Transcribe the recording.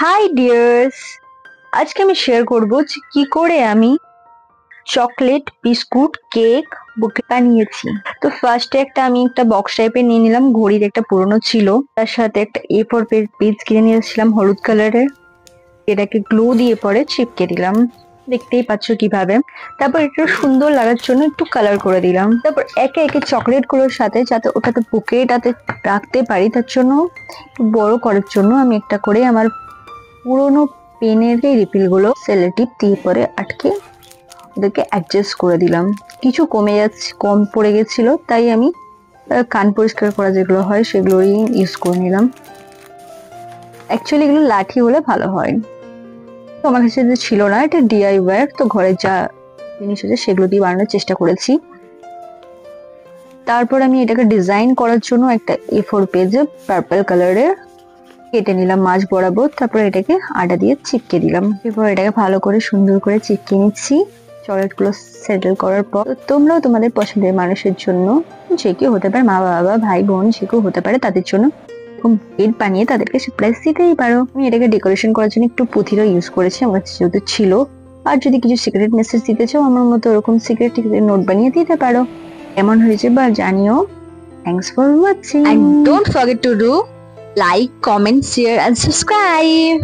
High dears, আজকে আমি share করব যে কি করে আমি চকলেট বিস্কুট কেক বুকে বানিয়েছি। তো ফার্স্টে আমি একটা বক্স টাইপের নিয়ে নিলাম, ঘড়ির একটা পুরনো ছিল, তার সাথে একটা A4 পেজ কিনে নিয়ে এসেছিলাম হলুদ কালারের। এটাকে গ্লু দিয়ে পরে চিপকে দিলাম, দেখতেই পাচ্ছ কিভাবে। তারপর একটু সুন্দর লাগার জন্য একটু কালার করে দিলাম। তারপর একে একে চকলেট গুলোর সাথে যাতে ওটাতে বুকেটাতে রাখতে পারি, তার জন্য বড় করার জন্য আমি একটা করে আমার পুরোনো পেনের এই রিফিল গুলো সেলো টিপ দিয়ে পরে আটকে ওদেরকে অ্যাডজাস্ট করে দিলাম। কিছু কম পড়ে গেছিল, তাই আমি কান পরিষ্কার করা যেগুলো হয় সেগুলোই ইউজ করে নিলাম। অ্যাকচুয়ালি এগুলো লাঠি হলে ভালো হয়, তো আমার কাছে যে ছিল না, এটা DIY, তো ঘরে যা জিনিস আছে সেগুলো দিয়ে বানানোর চেষ্টা করেছি। তারপর আমি এটাকে ডিজাইন করার জন্য একটা A4 পেজে পার্পল কালারের কেটে নিলাম মাঝ বরাবর। তারপর এটাকে আটা দিয়ে চিপকে দিলাম। এরপর এটাকে ভালো করে সুন্দর করে চিপকে নিচ্ছি চকলেট গুলো সেটেল করার পর। তোমরাও তোমাদের পছন্দের মানুষের জন্য, যে কেউ হতে পারে, মা বাবা ভাই বোন যে কেউ হতে পারে, তাদের জন্য বেড বানিয়ে তাদেরকে সারপ্রাইজ দিতেই পারো। আমি এটাকে ডেকোরেশন করার জন্য একটু পুঁথিরও ইউজ করেছি, আমার কাছে যেহেতু ছিল। আর যদি কিছু সিক্রেট মেসেজ দিতে চাও আমার মতো ওরকম সিক্রেট নোট বানিয়ে দিতে পারো। কেমন হয়েছে বা জানিও। Thanks for watching, and don't forget to do like, comment, share and subscribe.